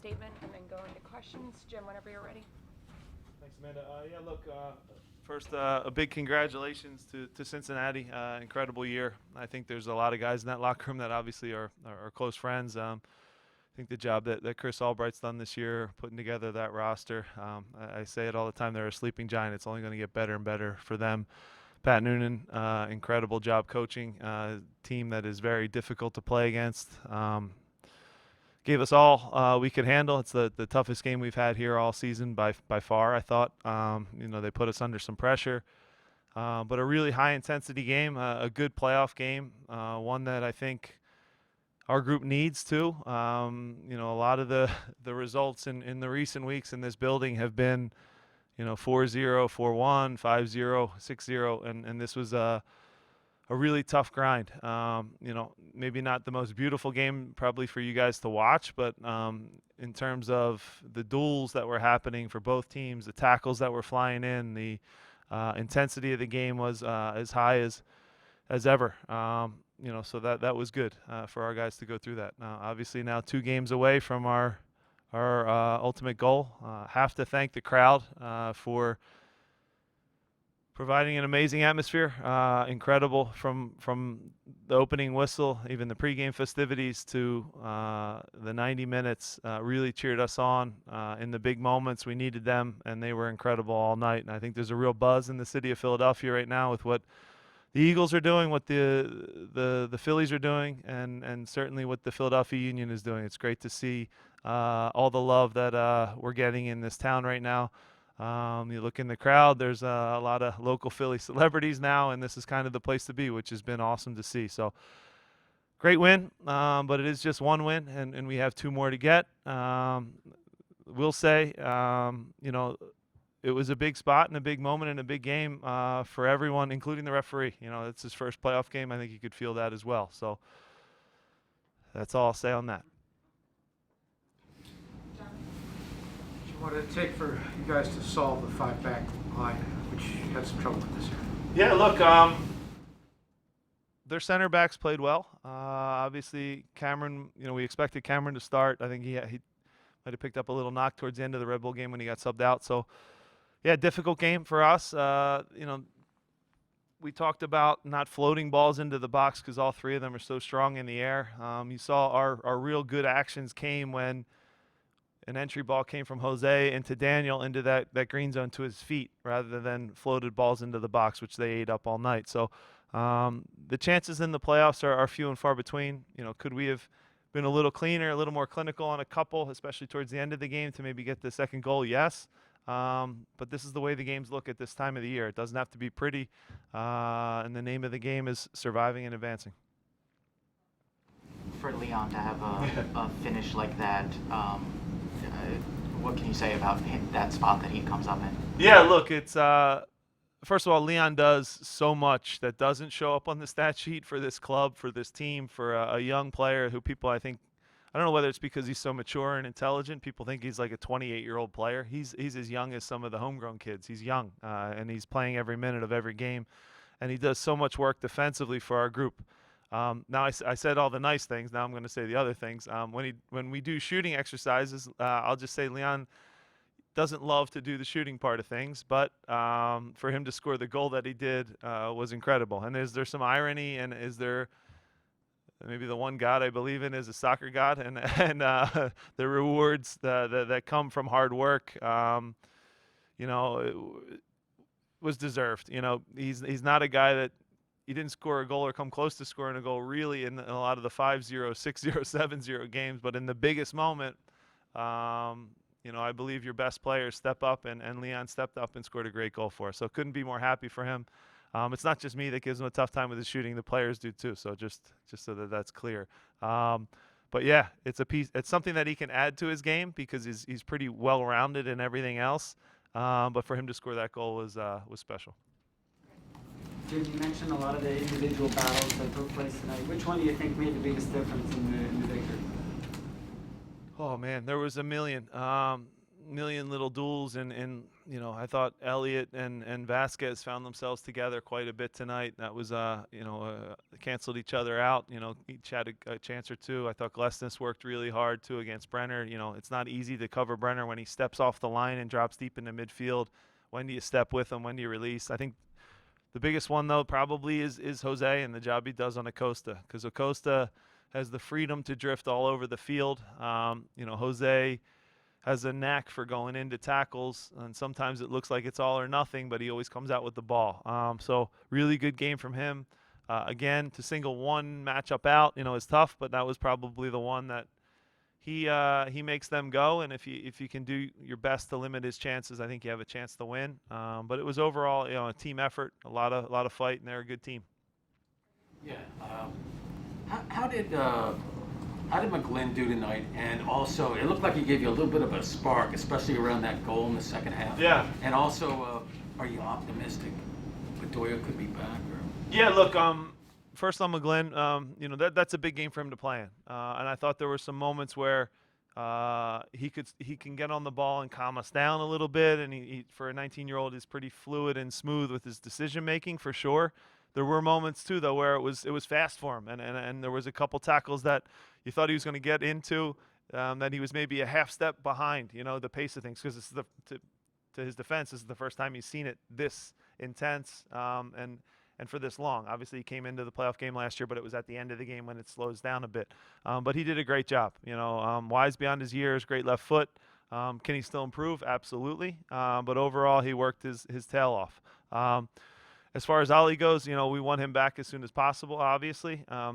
statement and then go into questions. Jim, whenever you're ready. Thanks, Amanda. First, a big congratulations to Cincinnati. Incredible year. I think there's a lot of guys in that locker room that obviously are close friends. I think the job that Chris Albright's done this year, putting together that roster, I say it all the time, they're a sleeping giant. It's only going to get better and better for them. Pat Noonan, incredible job coaching. Team that is very difficult to play against. Gave us all we could handle. It's the toughest game we've had here all season by far, I thought. They put us under some pressure. But a really high-intensity game, a good playoff game, one that I think our group needs too. A lot of the results in the recent weeks in this building have been, 4-0, 4-1, 5-0, 6-0, and this was a really tough grind. Maybe not the most beautiful game probably for you guys to watch, but in terms of the duels that were happening for both teams, the tackles that were flying in, the intensity of the game was as high as ever. So that was good for our guys to go through that. Obviously now 2 games away from our ultimate goal. Have to thank the crowd for providing an amazing atmosphere. Incredible from the opening whistle, even the pregame festivities to the 90 minutes. Really cheered us on in the big moments. We needed them, and they were incredible all night. And I think there's a real buzz in the city of Philadelphia right now with what the Eagles are doing, what the Phillies are doing, and certainly what the Philadelphia Union is doing. It's great to see all the love that we're getting in this town right now. You look in the crowd, there's a lot of local Philly celebrities now, and this is kind of the place to be, which has been awesome to see. So great win, but it is just one win, and we have 2 more to get. We'll say, it was a big spot and a big moment and a big game for everyone, including the referee. It's his first playoff game. I think you could feel that as well. So that's all I'll say on that. What did it take for you guys to solve the 5-back line, which you had some trouble with this year? Yeah, look, their center backs played well. Obviously, Cameron, we expected Cameron to start. I think he might have picked up a little knock towards the end of the Red Bull game when he got subbed out. So, yeah, difficult game for us. We talked about not floating balls into the box because all 3 of them are so strong in the air. You saw our real good actions came when an entry ball came from Jose into Daniel into that green zone to his feet rather than floated balls into the box, which they ate up all night. So the chances in the playoffs are few and far between. Could we have been a little cleaner, a little more clinical on a couple, especially towards the end of the game to maybe get the second goal? Yes. But this is the way the games look at this time of the year. It doesn't have to be pretty. And the name of the game is surviving and advancing. For Leon to have a finish like that, what can you say about that spot that he comes up in? Yeah, look, it's first of all, Leon does so much that doesn't show up on the stat sheet for this club, for this team, for a young player who people, I don't know whether it's because he's so mature and intelligent. People think he's like a 28-year-old player. He's as young as some of the homegrown kids. He's young, and he's playing every minute of every game, and he does so much work defensively for our group. Now I said all the nice things. Now I'm going to say the other things. When we do shooting exercises, I'll just say Leon doesn't love to do the shooting part of things, but for him to score the goal that he did was incredible. And is there some irony? And is there maybe the one God I believe in is a soccer God, and the rewards that come from hard work, it was deserved. He's not a guy that. He didn't score a goal or come close to scoring a goal really in a lot of the 5-0, 6-0, 7-0 games. But in the biggest moment, I believe your best players step up, and Leon stepped up and scored a great goal for us. So couldn't be more happy for him. It's not just me that gives him a tough time with his shooting. The players do too. So just so that's clear. But yeah, it's something that he can add to his game because he's pretty well-rounded in everything else. But for him to score that goal was special. Jim, you mentioned a lot of the individual battles that took place tonight. Which one do you think made the biggest difference in the victory? Oh man, there was a million. million little duels, and I thought Elliott and Vasquez found themselves together quite a bit tonight. That was canceled each other out. Each had a chance or two. I thought Glesnes worked really hard too against Brenner. It's not easy to cover Brenner when he steps off the line and drops deep into midfield. When do you step with him? When do you release? I think the biggest one though probably is Jose and the job he does on Acosta, because Acosta has the freedom to drift all over the field. Jose has a knack for going into tackles, and sometimes it looks like it's all or nothing, but he always comes out with the ball. So really good game from him. Again, to single one matchup out, is tough, but that was probably the one that he makes them go. And if you can do your best to limit his chances, I think you have a chance to win. But it was overall, a team effort, a lot of fight, and they're a good team. Yeah. How did McLean do tonight? And also, it looked like he gave you a little bit of a spark, especially around that goal in the second half. Yeah. And also, are you optimistic Bedoya could be back? Or? Yeah, look, first on McGlynn, that's a big game for him to play in. And I thought there were some moments where he can get on the ball and calm us down a little bit. And he for a 19-year-old, is pretty fluid and smooth with his decision making for sure. There were moments too, though, where it was fast for him, and there was a couple tackles that you thought he was going to get into, that he was maybe a half step behind, the pace of things, because this is to his defense, this is the first time he's seen it this intense, and for this long. Obviously, he came into the playoff game last year, but it was at the end of the game when it slows down a bit. But he did a great job. Wise beyond his years, great left foot. Can he still improve? Absolutely. But overall, he worked his tail off. As far as Ali goes, we want him back as soon as possible, obviously. I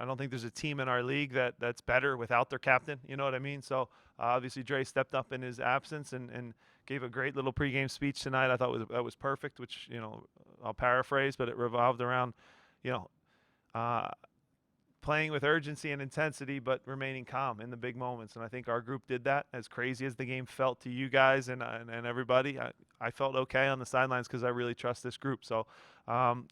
don't think there's a team in our league that's better without their captain, you know what I mean? So, obviously, Dre stepped up in his absence and gave a great little pregame speech tonight. I thought that was perfect, which, I'll paraphrase, but it revolved around, playing with urgency and intensity, but remaining calm in the big moments. And I think our group did that. As crazy as the game felt to you guys and everybody, I felt okay on the sidelines because I really trust this group. So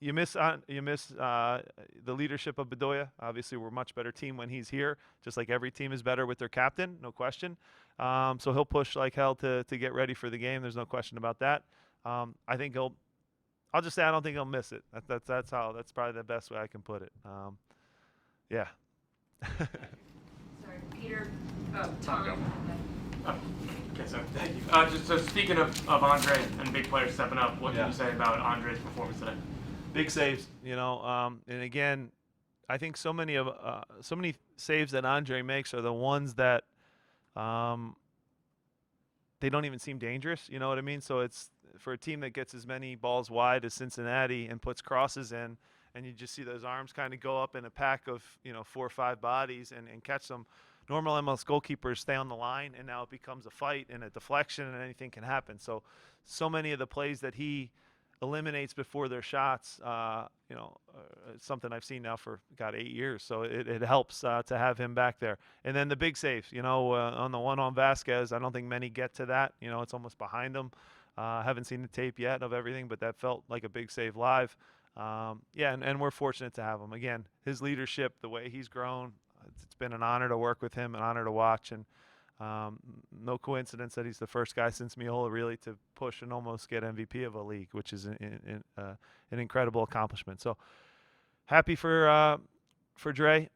you miss the leadership of Bedoya. Obviously, we're a much better team when he's here, just like every team is better with their captain, no question. So he'll push like hell to get ready for the game. There's no question about that. I think I'll just say I don't think he'll miss it. That's probably the best way I can put it. Yeah. Sorry, Peter. Tom. Okay, so thank you. So speaking of Andre and big players stepping up, what can you say about Andre's performance today? Big saves, and again, I think so many saves that Andre makes are the ones that they don't even seem dangerous. You know what I mean? So it's for a team that gets as many balls wide as Cincinnati and puts crosses in. And you just see those arms kind of go up in a pack of 4 or 5 bodies and catch them. Normal MLS goalkeepers stay on the line, and now it becomes a fight and a deflection, and anything can happen. So many of the plays that he eliminates before their shots, it's something I've seen now for 8 years. So it helps to have him back there. And then the big save, on the one on Vasquez, I don't think many get to that. It's almost behind him. Haven't seen the tape yet of everything, but that felt like a big save live. And we're fortunate to have him. Again, his leadership, the way he's grown, it's been an honor to work with him, an honor to watch, and no coincidence that he's the first guy since Miola really to push and almost get MVP of a league, which is an incredible accomplishment. So happy for Dre.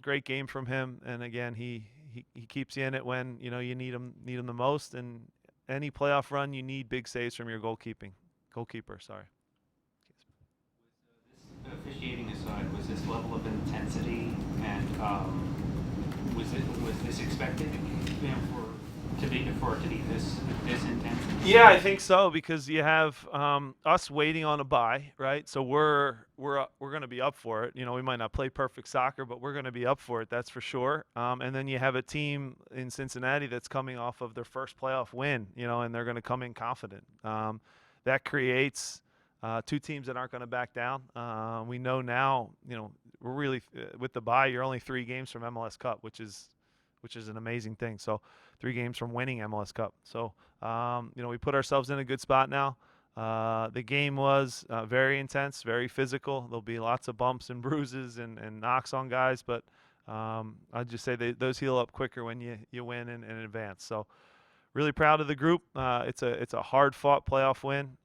Great game from him, and again, he keeps you in it when you need him the most. And any playoff run, you need big saves from your goalkeeper. Sorry. Officiating aside, was this level of intensity and was this expected for it to be this intense? Yeah, I think so, because you have us waiting on a bye, right? So we're going to be up for it. We might not play perfect soccer, but we're going to be up for it. That's for sure. And then you have a team in Cincinnati that's coming off of their first playoff win, and they're going to come in confident. That creates 2 teams that aren't going to back down. We know now, we're really with the bye. You're only 3 games from MLS Cup, which is an amazing thing. So 3 games from winning MLS Cup. So we put ourselves in a good spot now. The game was very intense, very physical. There'll be lots of bumps and bruises and knocks on guys, but I'd just say those heal up quicker when you win and advance. So really proud of the group. It's a hard-fought playoff win.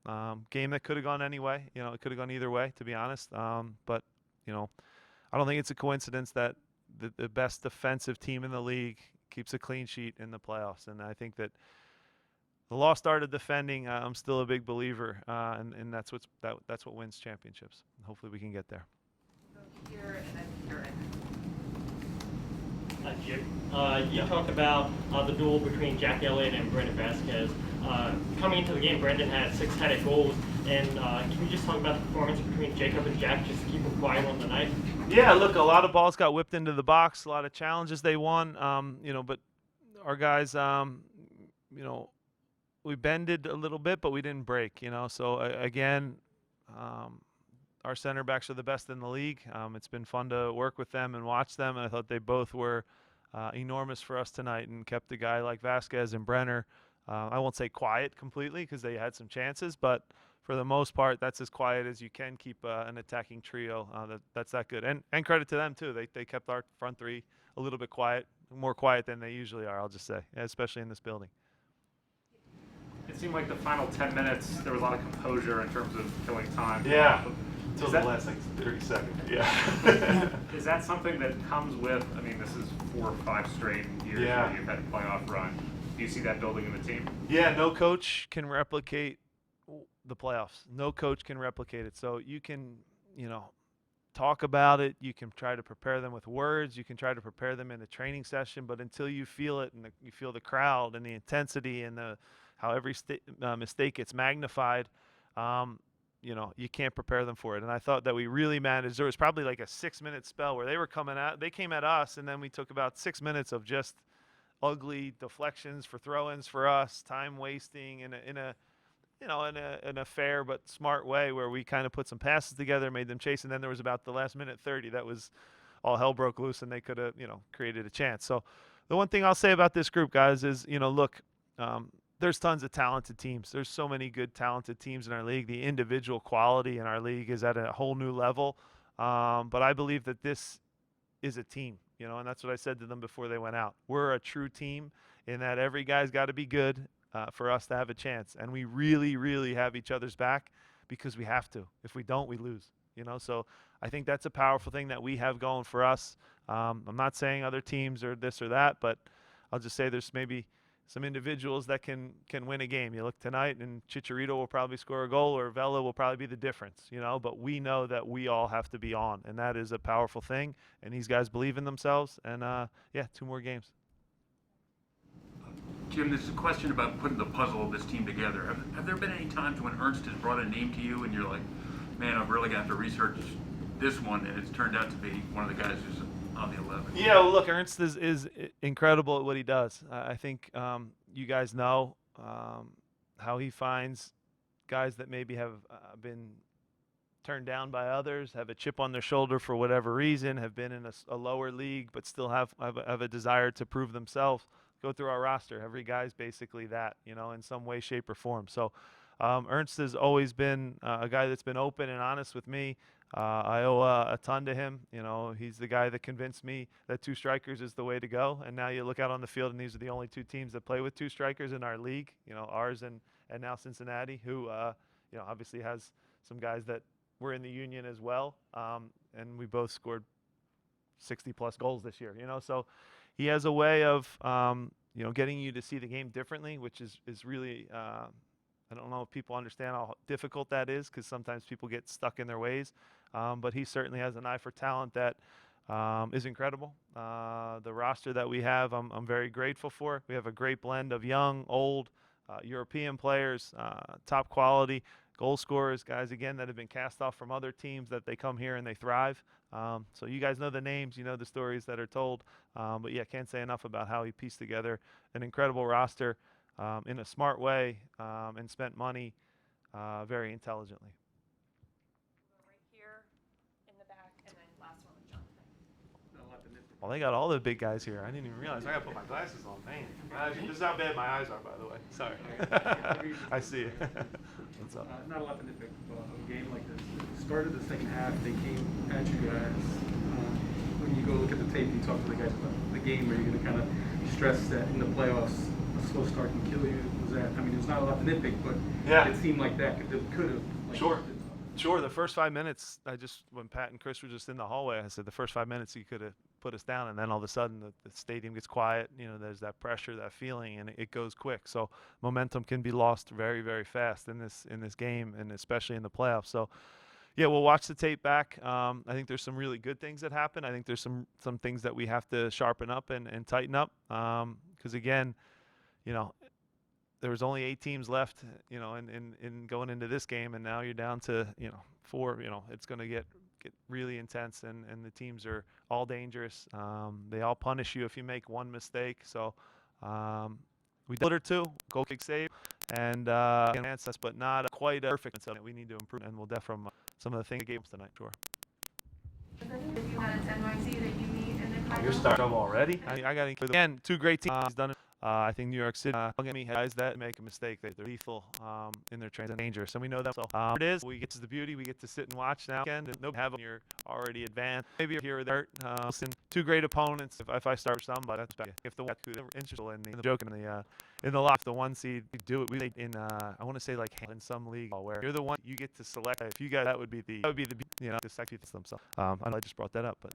Game that could have gone any way. It could have gone either way, to be honest. But I don't think it's a coincidence that the best defensive team in the league keeps a clean sheet in the playoffs. And I think that the lost art of defending, I'm still a big believer, and that's what wins championships. Hopefully we can get there. Here and then Curtin. Jim, you talked about the duel between Jack Elliott and Brandon Vasquez. Coming into the game, Brandon had 6 headed goals, and can you just talk about the performance between Jacob and Jack, just to keep them quiet on the night? Yeah, look, a lot of balls got whipped into the box, a lot of challenges they won, but our guys, we bended a little bit, but we didn't break, So again, our center backs are the best in the league. It's been fun to work with them and watch them, and I thought they both were enormous for us tonight and kept a guy like Vasquez and Brenner, I won't say quiet completely because they had some chances, but for the most part, that's as quiet as you can keep an attacking trio. That's that good. And credit to them, too. They kept our front three a little bit quiet, more quiet than they usually are, I'll just say, especially in this building. It seemed like the final 10 minutes, there was a lot of composure in terms of killing time. Yeah, until Is the that- last 30 seconds. Yeah. Is that something that comes with, this is 4 or 5 straight years Yeah. where you've had a playoff run. Do you see that building in the team? Yeah, no coach can replicate the playoffs. No coach can replicate it. So you can, talk about it. You can try to prepare them with words. You can try to prepare them in a training session. But until you feel it and you feel the crowd and the intensity and how every mistake gets magnified, you can't prepare them for it. And I thought that we really managed. There was probably like a 6-minute spell where they came at us, and then we took about 6 minutes of just ugly deflections for throw-ins for us, time wasting in a fair but smart way where we kind of put some passes together, made them chase, and then there was about the last minute 30 that was all hell broke loose, and they could have created a chance. So the one thing I'll say about this group, guys, is look, there's tons of talented teams. There's so many good talented teams in our league. The individual quality in our league is at a whole new level, but I believe that this is a team. And that's what I said to them before they went out. We're a true team in that every guy's got to be good for us to have a chance. And we really, really have each other's back because we have to. If we don't, we lose. So I think that's a powerful thing that we have going for us. I'm not saying other teams are this or that, but I'll just say there's maybe some individuals that can win a game. You look tonight, and Chicharito will probably score a goal, or Vela will probably be the difference, But we know that we all have to be on, and that is a powerful thing. And these guys believe in themselves. And 2 more games. Jim, this is a question about putting the puzzle of this team together. Have there been any times when Ernst has brought a name to you, and you're like, man, I've really got to research this one, and it's turned out to be one of the guys who's on the 11? Yeah, well, look, Ernst is incredible at what he does. I think you guys know how he finds guys that maybe have been turned down by others, have a chip on their shoulder for whatever reason, have been in a lower league, but still have a desire to prove themselves. Go through our roster. Every guy's basically that, in some way, shape, or form. So Ernst has always been a guy that's been open and honest with me. I owe a ton to him. He's the guy that convinced me that 2 strikers is the way to go. And now you look out on the field, and these are the only 2 teams that play with 2 strikers in our league. Ours and now Cincinnati, who obviously has some guys that were in the union as well. And we both scored 60-plus goals this year. So he has a way of getting you to see the game differently, which is really. I don't know if people understand how difficult that is, because sometimes people get stuck in their ways. But he certainly has an eye for talent that is incredible. The roster that we have, I'm very grateful for. We have a great blend of young, old, European players, top quality, goal scorers, guys, again, that have been cast off from other teams, that they come here and they thrive. So you guys know the names, you know the stories that are told. But yeah, can't say enough about how he pieced together an incredible roster in a smart way, and spent money very intelligently. Right here in the back, and then last one with Jonathan. Well, they got all the big guys here. I didn't even realize. I got to put my glasses on. Man, this is how bad my eyes are, by the way. Sorry. I see it. What's up? Not a lot to nitpick about a game like this. Started the second half, they came at you guys. When you go look at the tape, you talk to the guys about the game, where you're going to kind of stress that in the playoffs, a slow start can kill you? Was that, I mean, there's not a lot to nitpick, but Yeah. it seemed like that could have. Like, Sure. Sure, the first 5 minutes, when Pat and Chris were just in the hallway, I said the first 5 minutes he could have put us down, and then all of a sudden the stadium gets quiet. You know, there's that pressure, that feeling, and it goes quick. So momentum can be lost very, very fast in this game, and especially in the playoffs. So yeah, we'll watch the tape back. I think there's some really good things that happen. I think there's some things that we have to sharpen up and tighten up. Because again, you know, there was only 8 teams left, you know, in going into this game, and now you're down to, you know, 4. You know, it's going to get really intense, and the teams are all dangerous. They all punish you if you make one mistake. So we did 1 or 2 goal kick save, and advance us, but not quite perfect. So we need to improve, and we'll from some of the things they gave us tonight. Sure. If you had a NYC that you meet in the final. You're starting already. I got to again 2 great teams. He's done it. I think New York City, guys that make a mistake, they're lethal in their transit, dangerous, and we know that. So it is. We get to the beauty. We get to sit and watch now. And no have them. You're already advanced. Maybe you're here or there. Listen, 2 great opponents. If I start with somebody, that's bad. If the interested in the joke in the lock, the 1 seed, we do it. We in I want to say like in some league where you're the one you get to select. If you guys, that would be the you know the sexy them. So I just brought that up, but